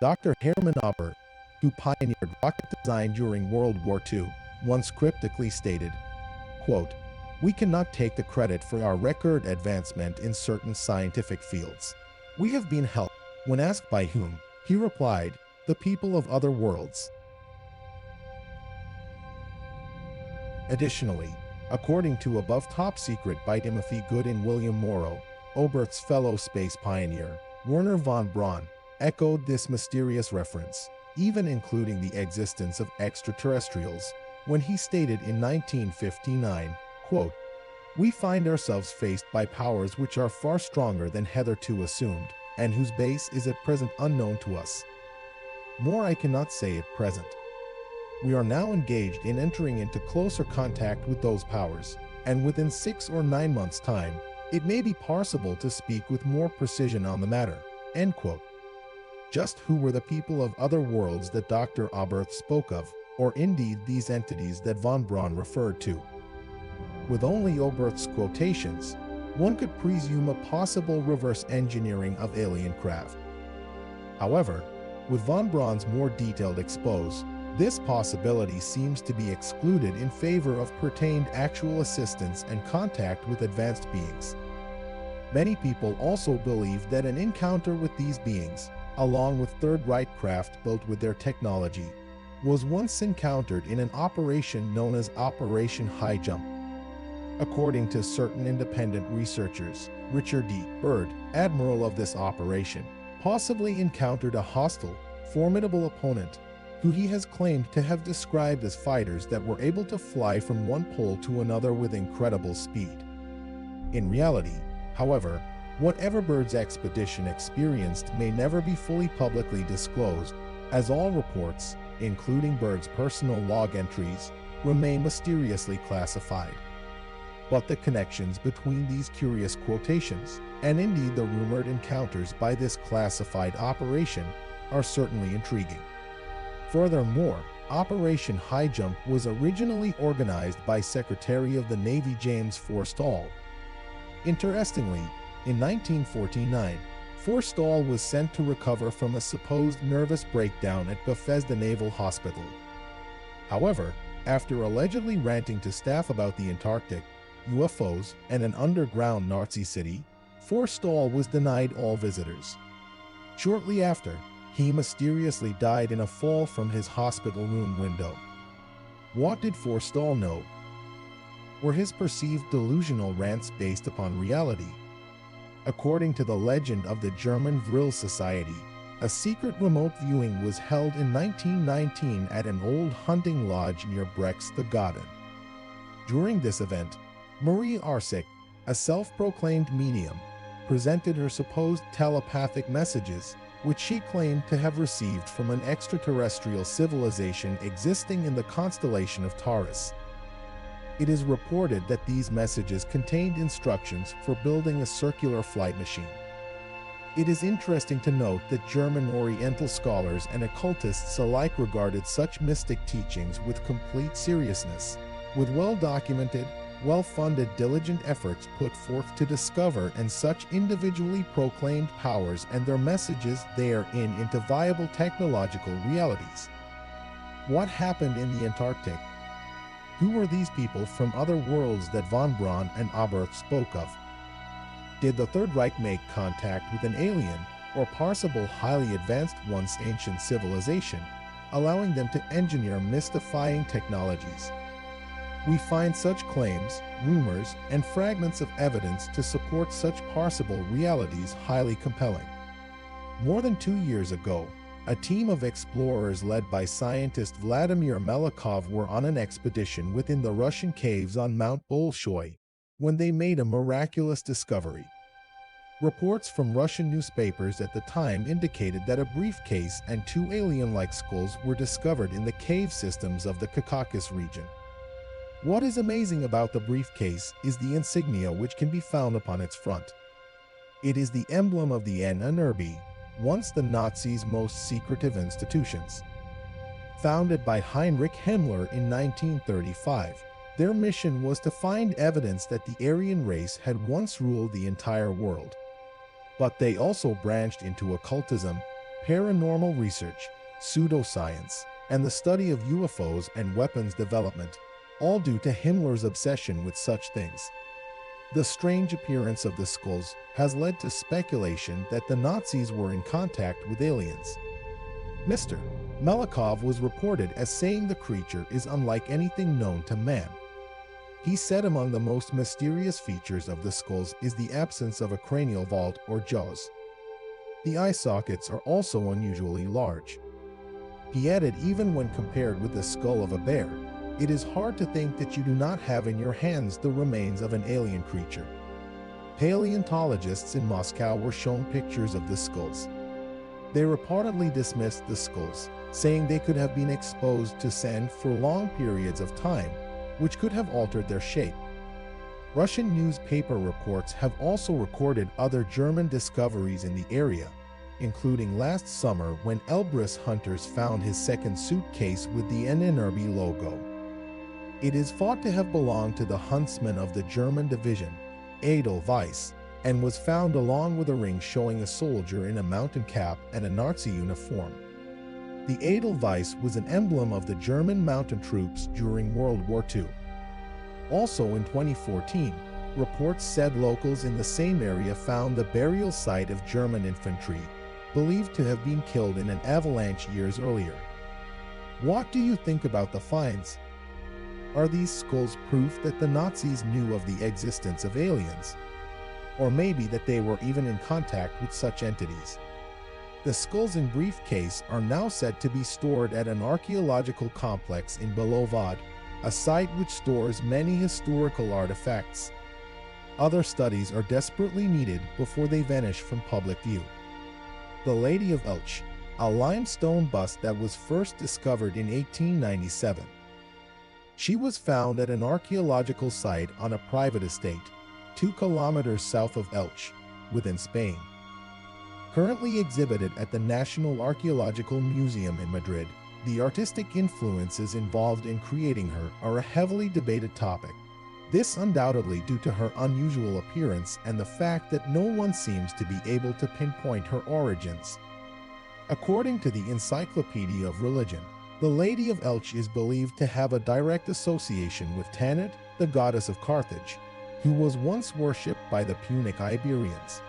Dr. Hermann Ober, who pioneered rocket design during World War II, once cryptically stated, quote, "We cannot take the credit for our record advancement in certain scientific fields. We have been helped." When asked by whom, he replied, "The people of other worlds." Additionally, according to above top secret by Timothy Good and William Morrow, Oberth's fellow space pioneer, Werner von Braun, echoed this mysterious reference, even including the existence of extraterrestrials, when he stated in 1959, quote, "We find ourselves faced by powers which are far stronger than hitherto assumed, and whose base is at present unknown to us. More I cannot say at present. We are now engaged in entering into closer contact with those powers, and within 6 or 9 months' time, it may be possible to speak with more precision on the matter." End quote. Just who were the people of other worlds that Dr. Oberth spoke of, or indeed these entities that von Braun referred to? With only Oberth's quotations, one could presume a possible reverse engineering of alien craft. However, with von Braun's more detailed expose, this possibility seems to be excluded in favor of pertained actual assistance and contact with advanced beings. Many people also believe that an encounter with these beings, along with Third Reich craft built with their technology, was once encountered in an operation known as Operation High Jump. According to certain independent researchers, Richard D. Byrd, admiral of this operation, possibly encountered a hostile, formidable opponent, who he has claimed to have described as fighters that were able to fly from one pole to another with incredible speed. In reality, however, whatever Byrd's expedition experienced may never be fully publicly disclosed, as all reports, including Byrd's personal log entries, remain mysteriously classified. But the connections between these curious quotations, and indeed the rumored encounters by this classified operation, are certainly intriguing. Furthermore, Operation High Jump was originally organized by Secretary of the Navy James Forstall. Interestingly, in 1949, Forstall was sent to recover from a supposed nervous breakdown at Bethesda Naval Hospital. However, after allegedly ranting to staff about the Antarctic, UFOs, and an underground Nazi city, Forstall was denied all visitors. Shortly after, he mysteriously died in a fall from his hospital room window. What did Forstall know? Were his perceived delusional rants based upon reality? According to the legend of the German Vril Society, a secret remote viewing was held in 1919 at an old hunting lodge near Brextagaden. During this event, Marie Arsik, a self-proclaimed medium, presented her supposed telepathic messages, which she claimed to have received from an extraterrestrial civilization existing in the constellation of Taurus. It is reported that these messages contained instructions for building a circular flight machine. It is interesting to note that German Oriental scholars and occultists alike regarded such mystic teachings with complete seriousness, with well-documented, well-funded diligent efforts put forth to discover and such individually proclaimed powers and their messages therein into viable technological realities. What happened in the Antarctic? Who were these people from other worlds that von Braun and Oberth spoke of? Did the Third Reich make contact with an alien or possible highly advanced once ancient civilization, allowing them to engineer mystifying technologies? We find such claims, rumors, and fragments of evidence to support such possible realities highly compelling. More than 2 years ago, a team of explorers led by scientist Vladimir Melikov were on an expedition within the Russian caves on Mount Bolshoi, when they made a miraculous discovery. Reports from Russian newspapers at the time indicated that a briefcase and 2 alien-like skulls were discovered in the cave systems of the Caucasus region. What is amazing about the briefcase is the insignia which can be found upon its front. It is the emblem of the NRB, once the Nazis' most secretive institutions. Founded by Heinrich Himmler in 1935, their mission was to find evidence that the Aryan race had once ruled the entire world. But they also branched into occultism, paranormal research, pseudoscience, and the study of UFOs and weapons development, all due to Himmler's obsession with such things. The strange appearance of the skulls has led to speculation that the Nazis were in contact with aliens. Mr. Melikov was reported as saying the creature is unlike anything known to man. He said among the most mysterious features of the skulls is the absence of a cranial vault or jaws. The eye sockets are also unusually large. He added, even when compared with the skull of a bear, it is hard to think that you do not have in your hands the remains of an alien creature. Paleontologists in Moscow were shown pictures of the skulls. They reportedly dismissed the skulls, saying they could have been exposed to sand for long periods of time, which could have altered their shape. Russian newspaper reports have also recorded other German discoveries in the area, including last summer when Elbrus hunters found his second suitcase with the Enigma logo. It is thought to have belonged to the huntsman of the German division, Edelweiss, and was found along with a ring showing a soldier in a mountain cap and a Nazi uniform. The Edelweiss was an emblem of the German mountain troops during World War II. Also in 2014, reports said locals in the same area found the burial site of German infantry, believed to have been killed in an avalanche years earlier. What do you think about the finds? Are these skulls proof that the Nazis knew of the existence of aliens? Or maybe that they were even in contact with such entities? The skulls in briefcase are now said to be stored at an archaeological complex in Belovad, a site which stores many historical artifacts. Other studies are desperately needed before they vanish from public view. The Lady of Elch, a limestone bust that was first discovered in 1897. She was found at an archaeological site on a private estate, 2 kilometers south of Elche, within Spain. Currently exhibited at the National Archaeological Museum in Madrid, the artistic influences involved in creating her are a heavily debated topic. This undoubtedly due to her unusual appearance and the fact that no one seems to be able to pinpoint her origins. According to the Encyclopedia of Religion, the Lady of Elche is believed to have a direct association with Tanit, the goddess of Carthage, who was once worshipped by the Punic Iberians.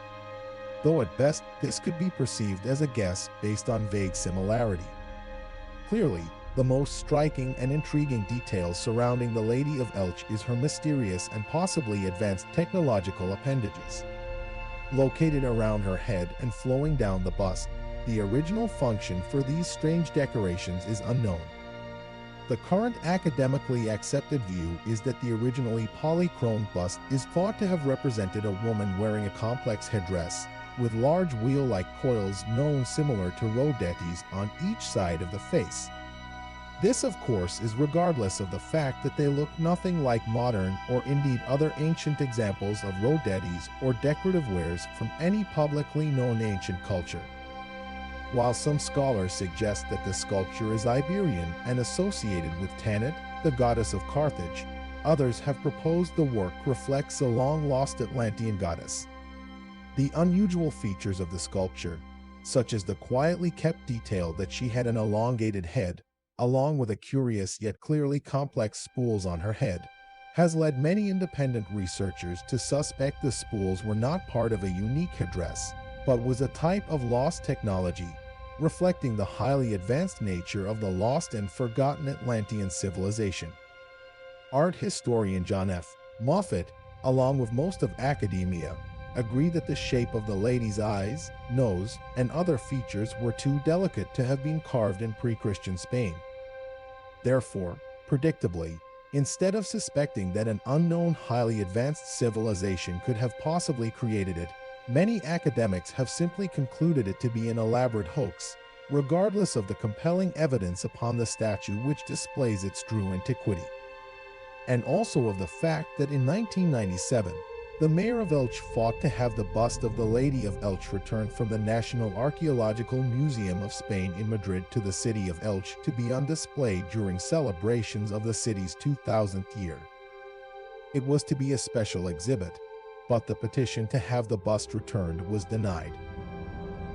Though at best this could be perceived as a guess based on vague similarity. Clearly, the most striking and intriguing details surrounding the Lady of Elche is her mysterious and possibly advanced technological appendages. Located around her head and flowing down the bust, the original function for these strange decorations is unknown. The current academically accepted view is that the originally polychrome bust is thought to have represented a woman wearing a complex headdress, with large wheel-like coils known similar to rosettes on each side of the face. This, of course, is regardless of the fact that they look nothing like modern or indeed other ancient examples of rosettes or decorative wares from any publicly known ancient culture. While some scholars suggest that the sculpture is Iberian and associated with Tanit, the goddess of Carthage, others have proposed the work reflects a long-lost Atlantean goddess. The unusual features of the sculpture, such as the quietly kept detail that she had an elongated head, along with a curious yet clearly complex spools on her head, has led many independent researchers to suspect the spools were not part of a unique headdress, but was a type of lost technology, reflecting the highly advanced nature of the lost and forgotten Atlantean civilization. Art historian John F. Moffat, along with most of academia, agree that the shape of the lady's eyes, nose, and other features were too delicate to have been carved in pre-Christian Spain. Therefore, predictably, instead of suspecting that an unknown highly advanced civilization could have possibly created it, many academics have simply concluded it to be an elaborate hoax, regardless of the compelling evidence upon the statue which displays its true antiquity. And also of the fact that in 1997, the mayor of Elche fought to have the bust of the Lady of Elche returned from the National Archaeological Museum of Spain in Madrid to the city of Elche to be on display during celebrations of the city's 2000th year. It was to be a special exhibit, but the petition to have the bust returned was denied.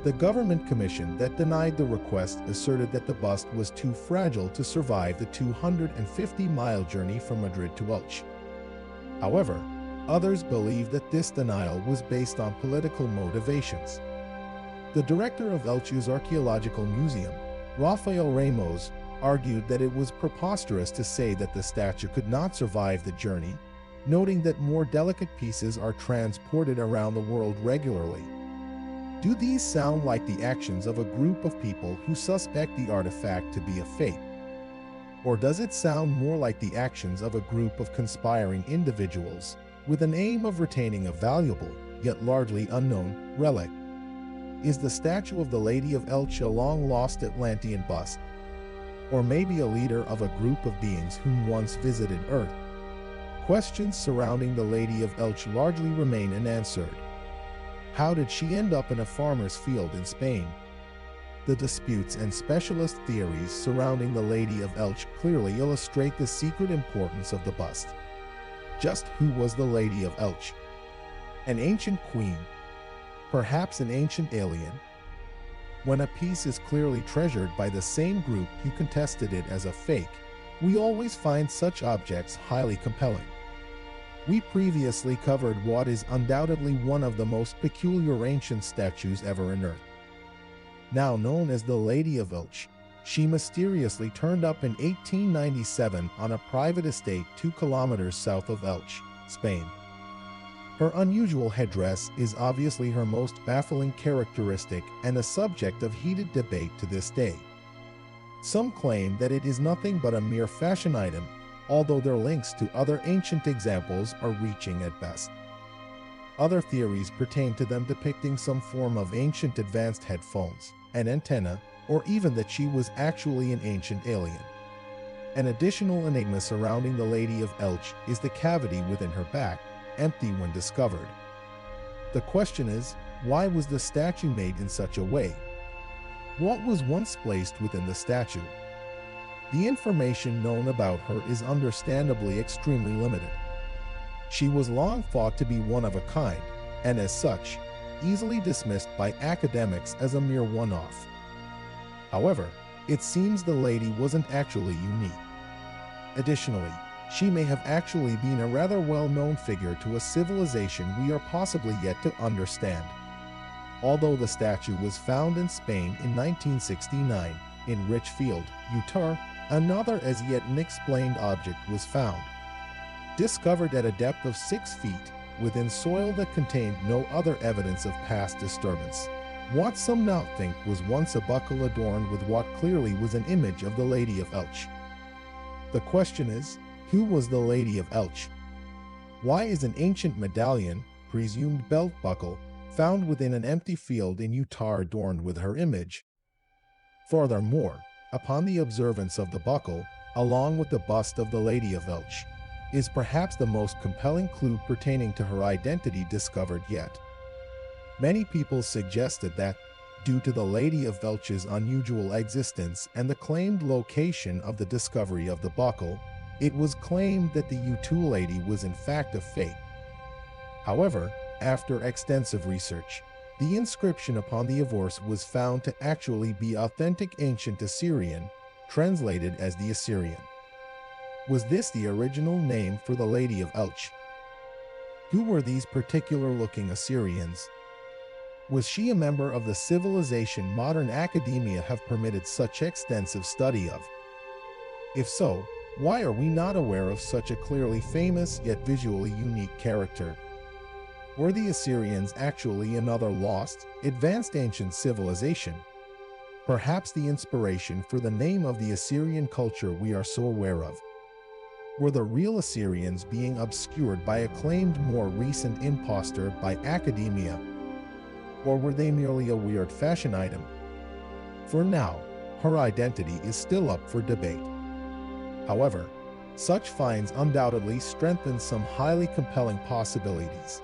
The government commission that denied the request asserted that the bust was too fragile to survive the 250-mile journey from Madrid to Elche. However, others believe that this denial was based on political motivations. The director of Elche's archaeological museum, Rafael Ramos, argued that it was preposterous to say that the statue could not survive the journey, noting that more delicate pieces are transported around the world regularly. Do these sound like the actions of a group of people who suspect the artifact to be a fake? Or does it sound more like the actions of a group of conspiring individuals with an aim of retaining a valuable, yet largely unknown, relic? Is the statue of the Lady of Elche a long-lost Atlantean bust? Or maybe a leader of a group of beings whom once visited Earth? Questions surrounding the Lady of Elche largely remain unanswered. How did she end up in a farmer's field in Spain? The disputes and specialist theories surrounding the Lady of Elche clearly illustrate the secret importance of the bust. Just who was the Lady of Elche? An ancient queen? Perhaps an ancient alien? When a piece is clearly treasured by the same group who contested it as a fake, we always find such objects highly compelling. We previously covered what is undoubtedly one of the most peculiar ancient statues ever unearthed. Now known as the Lady of Elche, she mysteriously turned up in 1897 on a private estate 2 kilometers south of Elche, Spain. Her unusual headdress is obviously her most baffling characteristic and a subject of heated debate to this day. Some claim that it is nothing but a mere fashion item, although their links to other ancient examples are reaching at best. Other theories pertain to them depicting some form of ancient advanced headphones, an antenna, or even that she was actually an ancient alien. An additional enigma surrounding the Lady of Elche is the cavity within her back, empty when discovered. The question is, why was the statue made in such a way? What was once placed within the statue? The information known about her is understandably extremely limited. She was long thought to be one of a kind, and as such, easily dismissed by academics as a mere one-off. However, it seems the lady wasn't actually unique. Additionally, she may have actually been a rather well-known figure to a civilization we are possibly yet to understand. Although the statue was found in Spain in 1969, in Richfield, Utah, another as yet unexplained object was found. Discovered at a depth of 6 feet, within soil that contained no other evidence of past disturbance. What some now think was once a buckle adorned with what clearly was an image of the Lady of Elche. The question is, who was the Lady of Elche? Why is an ancient medallion, presumed belt buckle, found within an empty field in Utah adorned with her image? Furthermore, upon the observance of the buckle, along with the bust of the Lady of Elche, is perhaps the most compelling clue pertaining to her identity discovered yet. Many people suggested that, due to the Lady of Elche's unusual existence and the claimed location of the discovery of the buckle, it was claimed that the U2 lady was in fact a fake. However, after extensive research, the inscription upon the avors was found to actually be authentic ancient Assyrian, translated as the Assyrian. Was this the original name for the Lady of Elche? Who were these particular-looking Assyrians? Was she a member of the civilization modern academia have permitted such extensive study of? If so, why are we not aware of such a clearly famous yet visually unique character? Were the Assyrians actually another lost, advanced ancient civilization? Perhaps the inspiration for the name of the Assyrian culture we are so aware of. Were the real Assyrians being obscured by a claimed more recent impostor by academia? Or were they merely a weird fashion item? For now, her identity is still up for debate. However, such finds undoubtedly strengthen some highly compelling possibilities.